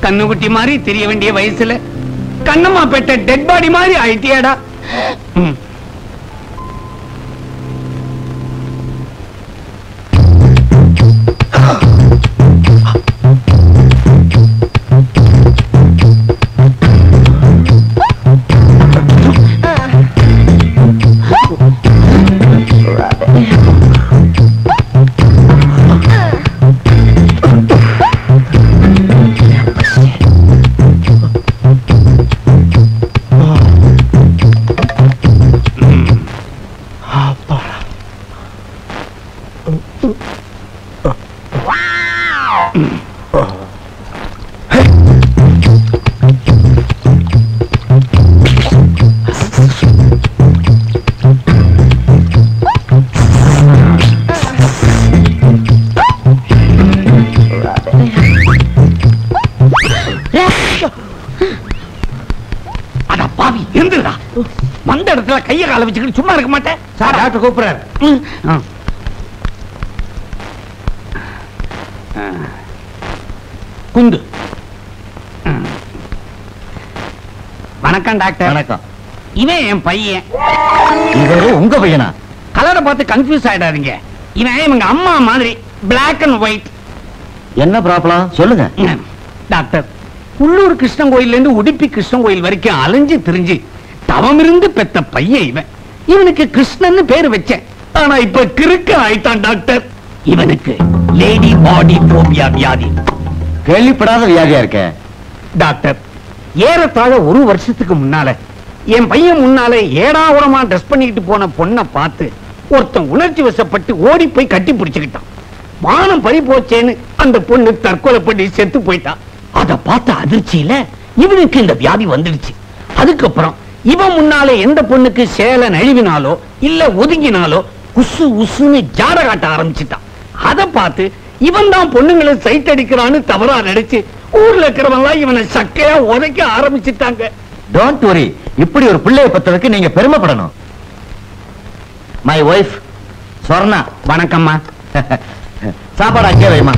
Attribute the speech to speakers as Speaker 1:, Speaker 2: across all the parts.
Speaker 1: கண்ணுக்குட்டி மாதிரி தெரிய வேண்டிய வயசுல கண்ணம்மா பெற்ற டெட் பாடி மாதிரி ஆயிட்டியாடா. கைய கால வச்சுக்கிட்டு சும்மா இருக்க மாட்டேன். டாக்டர் கூப்பிடுறாரு. குந்து. வணக்கம் டாக்டர். வணக்கம். இவன் என் பையன். இவரு உங்க பையனா? கலரை பார்த்து கன்ஃபியூஸ் ஆயிடாதீங்க. இவன் இவங்க அம்மா மாதிரி பிளாக் அண்ட் ஒயிட். என்ன ப்ராப்ளம் சொல்லுங்க டாக்டர். உள்ளூர் கிருஷ்ணன் கோயில்ல இருந்து உடுப்பி கிருஷ்ணன் கோயில் வரைக்கும் அலைஞ்சு திரிஞ்சு தவம் இருந்து பெத்த பையன் இவன். இவனுக்கு கிருஷ்ணன் பேரு வச்சேன். ஆனா இப்ப கிறுக்க ஆயிட்டான் டாக்டர். இவனுக்கு லேடி பாடி போபியா வியாதி. கேள்விப்படாத வியாதியா இருக்க டாக்டர். ஏறத்தாழ ஒரு வருஷத்துக்கு முன்னால என் பையன் முன்னால ஏடாவுடமா ட்ரெஸ் பண்ணிட்டு போன பொண்ணை பார்த்து ஒருத்தன் உணர்ச்சி வசப்பட்டு ஓடி போய் கட்டி பிடிச்சுக்கிட்டான். மானம் பறி போச்சேன்னு அந்த பொண்ணு தற்கொலை பண்ணி செத்து போயிட்டான். அத பார்த்த அதிர்ச்சியில இவனுக்கு இந்த வியாதி வந்துடுச்சு. அதுக்கப்புறம் இவன் முன்னாலே எந்த பொண்ணுக்கு சேலை நழுவினாலோ இல்ல ஒதுங்கினாலோ உசு உசுன்னு ஜாட காட்ட ஆரம்பிச்சுட்டான். அத பார்த்து இவன் தான் பொண்ணுங்களை சைட் அடிக்கிறான்னு தவறா நினைச்சு ஊர்ல இருக்கிறவங்க இவனை சக்கையா உதைக்க ஆரம்பிச்சுட்டாங்க. Don't worry. இப்படி ஒரு பிள்ளையை பத்ததுக்கு நீங்க பெருமைப்படணும். My wife Swarna. வணக்கம்மா. சாப்பாடு அங்கே வைமா.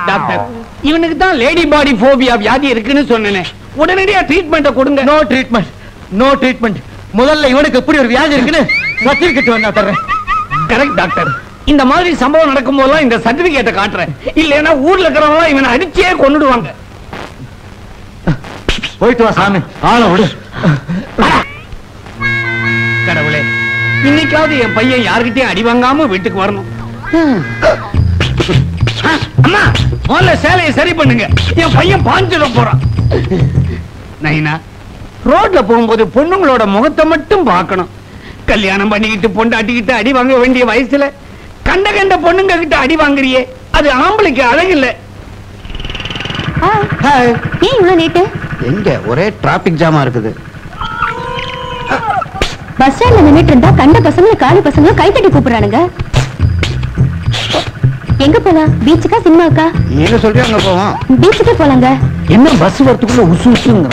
Speaker 1: டாக்டர், இவனுக்கு தான் லேடி பாடி போபியா வியாதி இருக்குன்னு சொன்னேன். உடனடியா ட்ரீட்மெண்ட் கொடுங்க. No treatment, no treatment. முதல்ல இவனுக்கு எப்படி ஒரு வியாதி இருக்குன்னு சர்டிபிகேட் வேணா தர்றேன். Correct doctor. இந்த மாதிரி சம்பவம் நடக்கும் போதெல்லாம் இந்த சர்டிபிகேட்டை காட்டுறேன். இல்லைன்னா ஊர்ல இருக்கிறவங்க இவனை அடிச்சே கொன்னுடுவாங்க. போயிட்டு வா சாமி. ஆள விடு. கடவுளே, இன்னைக்காவது என் பையன் யாருக்கிட்டையும் அடி வாங்காம வீட்டுக்கு வரணும். அம்மா, முதல்ல சேலையை சரி பண்ணுங்க. என் பையன் பாஞ்சிட போறான். நைனா, ரோட்ல போகும்போது பொண்ணுங்களோட முகத்தை மட்டும் பார்க்கணும். கல்யாணம் பண்ணிக்கிட்டு பொண்டாட்டிக்கிட்டு அடி வாங்க வேண்டிய வயசுல கண்ட கண்ட பொண்ணுங்க கிட்ட அடி வாங்குறியே, அது ஆம்பளைக்கு அழகில்ல. எங்க ஒரே டிராபிக் ஜாமா இருக்குது. பஸ் ஸ்டாண்ட்ல நின்னுட்டு இருந்தா கண்ட பசங்க காலி பசங்க கைத்தட்டி கூப்பிடுறானுங்க. எங்க போலாம்? பீச்சுக்கா சினிமாக்கா? நீங்க சொல்றியா? அங்க போவோம். பீச்சுக்கு போலாங்க. என்ன பஸ் வரதுக்குள்ள உசு உசுங்க.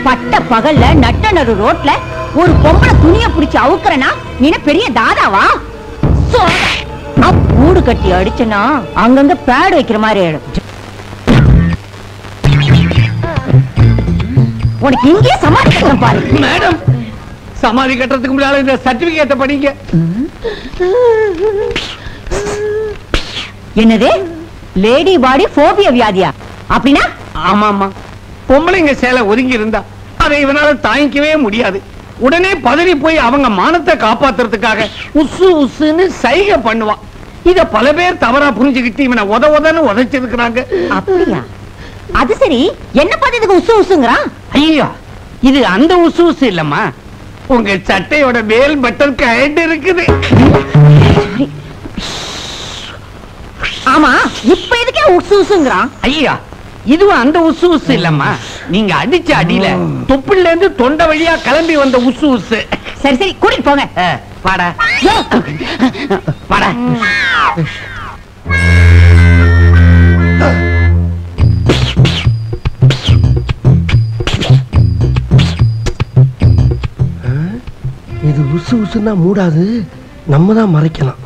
Speaker 1: பட்ட பகல்ல நட்டனரு ரோட்ல ஒரு பொம்பளை துணிய பிடிச்சு அவுக்குறனா நீ பெரிய தாதாவா? கூடு கட்டி அடிச்சனா அங்கங்க பேடு வைக்கிற மாதிரி உனக்கு இங்கே சமாதி கட்டுறேன் பாரு. மேடம், சமாதி கட்டுறதுக்கு முன்னால இந்த சர்டிபிகேட்ட படிங்க. என்னது?
Speaker 2: லேடி பாடி போபியா வியாதியா? அப்படின்னா?
Speaker 1: ஆமாமா, பொம்பளைங்க சேலை ஒதுங்கி இருந்தா அதை இவனால தாங்கிக்கவே முடியாது. உடனே பதறி போய் அவங்க மானத்தை காப்பாத்துறதுக்காக உசு உசுன்னு சைகை பண்ணுவான். இத பல பேர் தவறா புரிஞ்சுக்கிட்டு இவனை உதன்னு உதைச்சிருக்கிறாங்க.
Speaker 2: அப்படியா? அது சரி, என்ன பார்த்ததுக்கு உசு உசுங்கிறான்?
Speaker 1: ஐயோ, இது அந்த உசு உசு இல்லம்மா, உங்க சட்டையோட மேல் பட்டன் கயண்டு இருக்குது.
Speaker 2: ஆமா, இப்ப எதுக்கே உசு உசுங்கிறான்?
Speaker 1: ஐயா, இதுவும் அந்த உசு உசு இல்லம்மா, நீங்க அடிச்ச அடியில தொப்புல இருந்து தொண்டை வழியா கிளம்பி வந்த உசு உசு.
Speaker 2: சரி சரி, கூட்டிட்டு போங்க.
Speaker 1: வாடா வாடா.
Speaker 3: இது உசு உசுன்னா மூடாது, நம்ம தான் மறைக்கலாம்.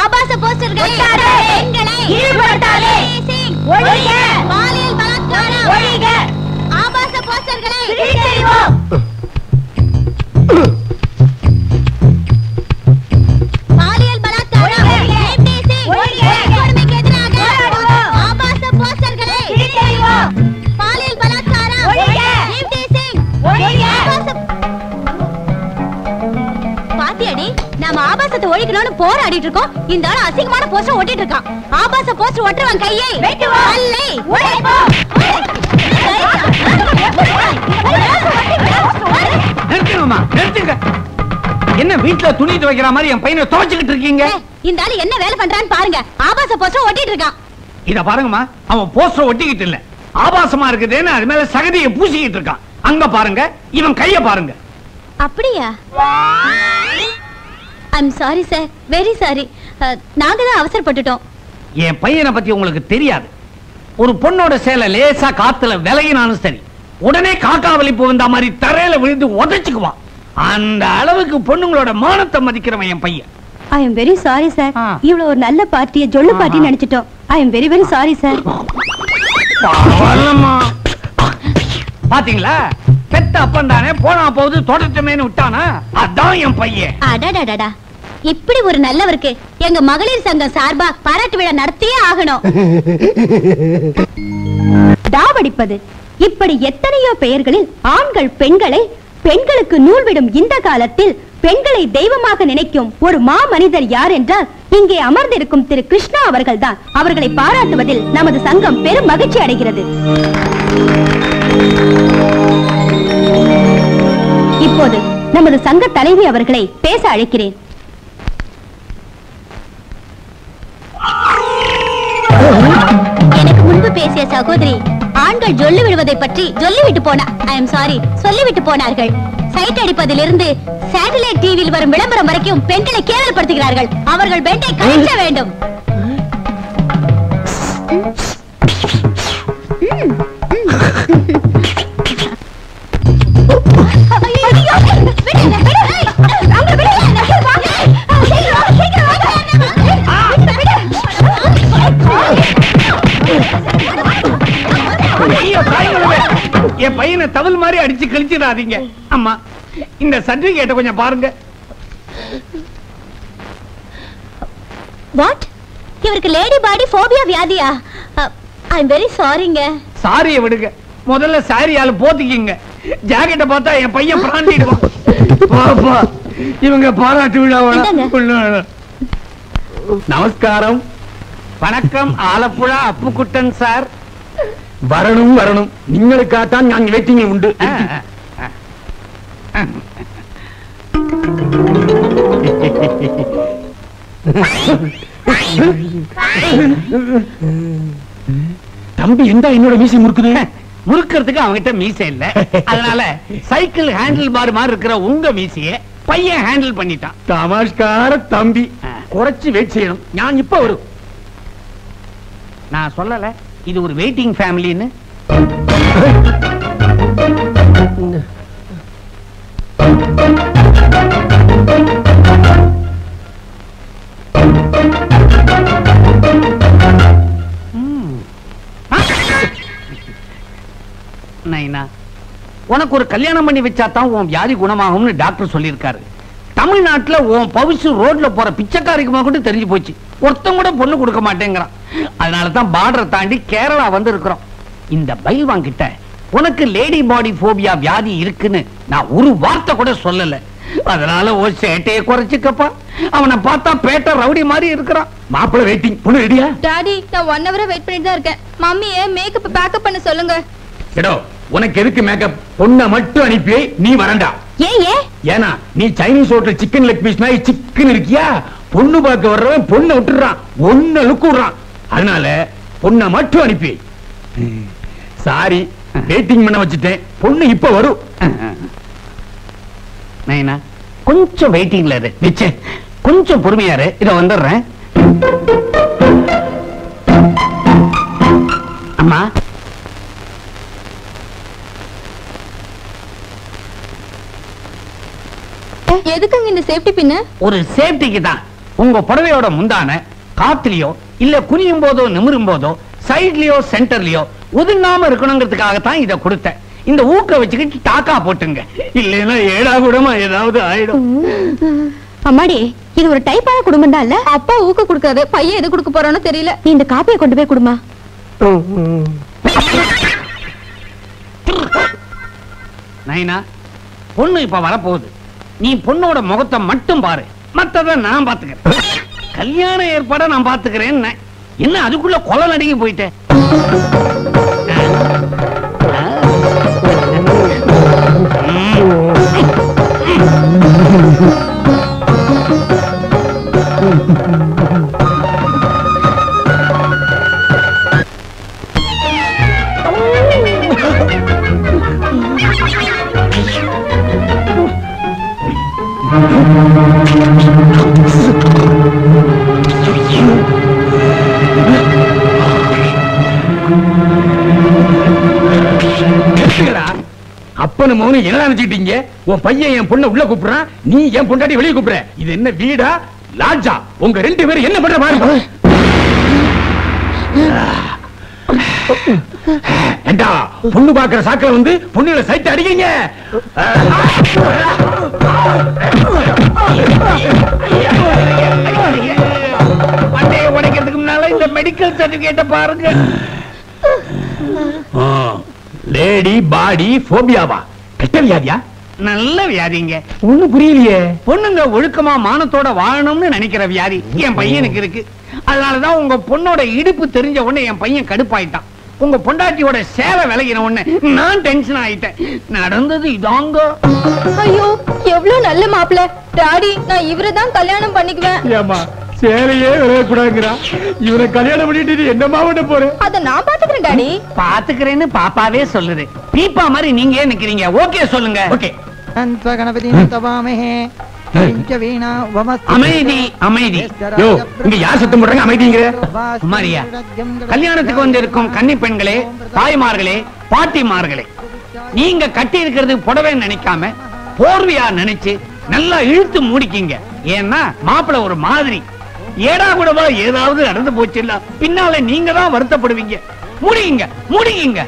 Speaker 4: ஆபாச போஸ்டர்கள் பெண்களை ஈடுபடுத்தாதே, ஒழிக, பாலியல் பலாத்காரம் ஒழிக, ஆபாச போஸ்டர்களை கிழித்தெறிவோம், பாலியல் பலாத்காரம் ஒழிக, கொடுமைக்கு எதிராக ஆபாச போஸ்டர்களை கிழித்தெறிவோம், பாலியல் பலாத்காரம் ஒழிக, பாத்தியடி, நாம ஆபாசத்தை ஒழிக்கணும்னு போராடிட்டு இருக்கோம். இந்த ஆளு அசிங்கமான போஸ்டர் ஒட்டிட்டு இருக்கான். ஆபாச போஸ்டர் ஒட்டுறவன் கையை வெட்டுவோம், அல்லை உடைப்போம்.
Speaker 1: நிறுத்துங்கம்மா, நிறுத்துங்க. என்ன வீட்டுல துணி துவைக்கிற மாதிரி என் பையனை துவைச்சுக்கிட்டு இருக்கீங்க?
Speaker 4: இந்த ஆளு என்ன வேலை பண்றான்னு பாருங்க. ஆபாச போஸ்டர் ஒட்டிட்டு இருக்கான்.
Speaker 1: இத பாருங்கம்மா, அவன் போஸ்டர் ஒட்டிக்கிட்டு இல்ல, ஆபாசமா இருக்குதுன்னு அது மேல சகதியை பூசிக்கிட்டு இருக்கான். அங்க பாருங்க, இவன் கைய பாருங்க.
Speaker 4: அப்படியா? I'm sorry sir, very sorry. நாங்க தான் அவசரப்பட்டுட்டோம்.
Speaker 1: என் பையனை பத்தி உங்களுக்கு தெரியாது. ஒரு பொண்ணோட சேலை லேசா காத்துல விலகினாலும் சரி, உடனே காக்கா வலிப்பு வந்த மாதிரி தரையில விழுந்து உதைச்சுக்குவான். அந்த அளவுக்கு பொண்ணுங்களோட மானத்தை மதிக்கிறவன் என் பையன்.
Speaker 2: I am very sorry sir. இவ்வளவு ஒரு நல்ல பார்ட்டியை ஜொல்லு பார்ட்டி நினைச்சிட்டோம். I am very very sorry sir.
Speaker 1: பாத்தீங்களா, பெத்த அப்பன் தானே போனா போகுது தொடர்ச்சமேனு விட்டானா, அதான் என் பையன்.
Speaker 4: அடடடடா, இப்படி ஒரு நல்லவருக்கு எங்க மகளிர் சங்கம் சார்பா பாராட்டு விழா நடத்தியே ஆகணும்.
Speaker 2: டாவடிப்பது இப்படி எத்தனையோ பெயர்களில் ஆண்கள் பெண்களை, பெண்களுக்கு நூல் விடும் இந்த காலத்தில் பெண்களை தெய்வமாக நினைக்கும் ஒரு மா மனிதர் யார் என்றால் இங்கே அமர்ந்திருக்கும் திரு கிருஷ்ணா அவர்கள் தான். அவர்களை பாராட்டுவதில் நமது சங்கம் பெரும் மகிழ்ச்சி அடைகிறது. இப்போது நமது சங்க தலைவி அவர்களை பேச அழைக்கிறேன்.
Speaker 4: எனக்கு முன்பு பேசிய சகோதரி ஆண்கள் ஜொல்லு விடுவதை பற்றி சொல்லிவிட்டு போனார். ஐ எம் சாரி, சொல்லிவிட்டு போனார்கள். சைட் அடிப்பதிலிருந்து சேட்டலைட் டிவியில் வரும் விளம்பரம் வரைக்கும் பெண்களை கேவலப்படுத்துகிறார்கள். அவர்கள் பெண்டை கழிக்க வேண்டும்.
Speaker 1: என் பையனை தவில் மாதிரி அடிச்சு கழிச்சிடாதீங்க. அம்மா, இந்த சர்டிபிகேட்டை கொஞ்சம் பாருங்க.
Speaker 4: வாட்? இவருக்கு லேடி பாடி போபியா வியாதியா? ஐ எம் வெரி சாரிங்க.
Speaker 1: சாரியை விடுங்க, முதல்ல சாரியால போத்திக்கிங்க. ஜாக்கெட்டை பார்த்தா என் பையன் பிராண்டிடுவான். பாப்பா, இவங்க பாராட்டு விழாவா? நமஸ்காரம். வணக்கம், ஆலப்புழா அப்புக்குட்டன் சார்.
Speaker 3: வரணும் வரணும், நீங்களுக்காகத்தான் நான் வெயிட்டிங் உண்டு.
Speaker 1: தம்பி, எந்த என்னோட மீசை முறுக்குது? முறுக்கிறதுக்கு அவங்கிட்ட மீசை இல்ல, அதனால சைக்கிள் ஹேண்டில் பார் மாதிரி இருக்கிற உங்க மீசைய பையன் ஹேண்டில் பண்ணிட்டான்.
Speaker 3: நமஸ்கார தம்பி, குறைச்சு வெயிட் செய்யணும். நான் இப்ப வரும்.
Speaker 1: நான் சொல்லல இது ஒரு வெயிட்டிங் ஃபேமிலின்னு. நைனா, உனக்கு ஒரு கல்யாணம் பண்ணி வச்சாதான் உன் வியாதி குணமாகும்னு டாக்டர் சொல்லியிருக்காரு. தமிழ்நாட்டுல உன் பவுசு ரோட்ல போற பிச்சைக்காரிக்குமா கூட தெரிஞ்சு போச்சு. ஒருத்தன் கூட பொண்ணு கொடுக்க மாட்டேங்கிறான். அதனாலதான் பார்டரை தாண்டி கேரளா வந்து இருக்கிறோம். இந்த பைல்வான் கிட்ட உனக்கு லேடி பாடி போபியா வியாதி இருக்குன்னு நான் ஒரு வார்த்தை கூட சொல்லல. அதனால ஒரு சேட்டையை குறைச்சுக்கப்பா. அவனை பார்த்தா பேட்ட ரவுடி மாதிரி இருக்கிறான்.
Speaker 5: மாப்பிள வெயிட்டிங். பொண்ணு ரெடியா?
Speaker 6: டாடி நான் 1 hour வெயிட் பண்ணிட்டு தான் இருக்கேன். மம்மியே மேக்கப் பேக்கப் பண்ண சொல்லுங்க.
Speaker 5: எடோ உனக்கு எதுக்கு மேக்கப்? பொண்ணை மட்டும் அனுப்பி நீ வரண்டா. ஏன்னா நீ Chinese hotel chicken leg piece மாதிரி சிக்கன் இருக்கியா? பொண்ணு பார்க்க வர்றவன் பொண்ணை விட்டுறான், ஒன்ன லுக்கு விடுறான். அதனால பொண்ணை மட்டும் அனுப்பி. சாரி வெயிட்டிங் பண்ண வச்சுட்டேன். பொண்ணு இப்ப வரும்.
Speaker 1: நைனா கொஞ்சம் வெயிட்டிங்ல இரு. நிச்சயம் கொஞ்சம் பொறுமையா இரு. இத வந்துடுறேன். அம்மா
Speaker 6: எதுக்குங்க இந்த சேஃப்டி பின்?
Speaker 1: ஒரு சேஃப்டிக்கு தான். உங்க புடவையோட முந்தான காத்துலயோ இல்ல குனியும் போதோ நிமிரும் போதோ சைட்லயோ சென்டர்லயோ ஒதுங்காம இருக்கணுங்கிறதுக்காக தான் இத கொடுத்தேன். இந்த ஊக்க வச்சுக்கிட்டு டாக்கா போட்டுங்க. இல்லைன்னா ஏடா கூடமா ஏதாவது ஆயிடும்.
Speaker 2: அம்மாடி இது ஒரு டைப்பான குடும்பம் தான் இல்ல?
Speaker 6: அப்பா ஊக்க கொடுக்காது, பையன் எது கொடுக்க போறானோ தெரியல.
Speaker 2: நீ இந்த காப்பியை கொண்டு போய் கொடுமா.
Speaker 1: நைனா பொண்ணு இப்ப வரப்போகுது. நீ பொண்ணோட முகத்தை மட்டும் பாரு, மத்தத நான் பாத்துக்கிறேன். கல்யாண ஏற்பாட நான் பாத்துக்கிறேன். என்ன அதுக்குள்ள கொலை நடுங்கி போயிட்டேன்.
Speaker 5: அப்பனு மௌனு என்ன நினைச்சிட்டீங்க? உன் பையன் என் பொண்ணை உள்ள கூப்பிடுறான், நீ என் பொண்டாட்டி வெளியே கூப்பிடுற. இது என்ன வீடா லாட்ஜா? உங்க 2 பேரும் என்ன பண்ற பாருங்க. ஏண்டா பொண்ணு பாக்குற சாக்கில வந்து பொண்ணுல சைட் அடிக்கீங்க.
Speaker 1: மண்டையை உடைக்கிறதுக்கு முன்னால இந்த மெடிக்கல் சர்டிபிகேட்ட பாருங்க.
Speaker 5: லேடி பாடி போபியாவா? கெட்ட வியாதியா?
Speaker 1: நல்ல வியாதிங்க.
Speaker 5: ஒண்ணு புரியலையே.
Speaker 1: பொண்ணுங்க ஒழுக்கமா மானத்தோட வாழணும்னு நினைக்கிற வியாதி என் பையனுக்கு இருக்கு. அதனாலதான் உங்க பொண்ணோட இடுப்பு தெரிஞ்ச உடனே என் பையன் கடுப்பாயிட்டான். உங்க பொண்டாட்டியோட சேலை விலகின உடனே நான் டென்ஷன் ஆயிட்டேன். நடந்தது இதாங்க.
Speaker 6: ஐயோ எவ்வளவு நல்ல மாப்பிள்ள. டாடி நான் இவரைதான் கல்யாணம் பண்ணிக்குவேன்.
Speaker 5: ஏமா சேலையே விலகக்கூடாதுங்கிறா. இவரை கல்யாணம் பண்ணிட்டு என்னமா பண்ண போற?
Speaker 6: அத நான் பாத்துக்கிறேன் டாடி.
Speaker 1: பாத்துக்கிறேன்னு பாப்பாவே சொல்லுது. பீப்பா மாதிரி நீங்க ஏன் நிக்கிறீங்க? ஓகே சொல்லுங்க.
Speaker 5: ஓகே.
Speaker 1: அமைதி அமைதி.
Speaker 5: யோ இங்க யார் சத்தம் போடுறாங்க? அமைதிங்கிற
Speaker 1: குமாரியா, கல்யாணத்துக்கு வந்திருக்கும் கன்னி பெண்களே, தாய்மார்களே, பாட்டிமார்களே, நீங்க கட்டி இருக்கிறது புடவை நினைக்காம போர்வையா நினைச்சு நல்லா இழுத்து மூடிக்கிங்க. ஏன்னா மாப்பிள்ள ஒரு மாதிரி ஏடா கூடவா ஏதாவது நடந்து போச்சு இல்ல, பின்னால நீங்க தான் வருத்தப்படுவீங்க. முடியுங்க முடியுங்க.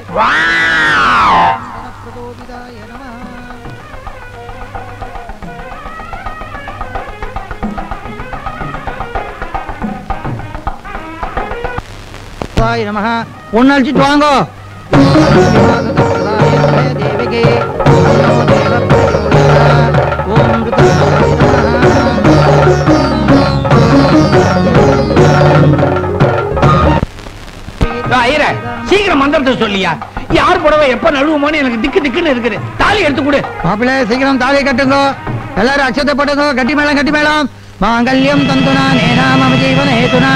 Speaker 3: ஒன்னு அழிச்சிட்டு வாங்கோ.
Speaker 1: சீக்கிரம் மந்திரத்தை சொல்லியா. யார் புடவை எப்ப நழுவுமோன்னு எனக்கு திக்கு திக்குன்னு இருக்குது. தாலி எடுத்து கொடு.
Speaker 3: மாப்பிள்ளை சீக்கிரம் தாலியை கட்டுங்க. எல்லாரும் அச்சத்தை போட்டுங்க. கட்டி மேளம் கட்டி மேளம். மாங்கல்யம் தந்துனா நேனா மம ஜீவன ஹேதுனா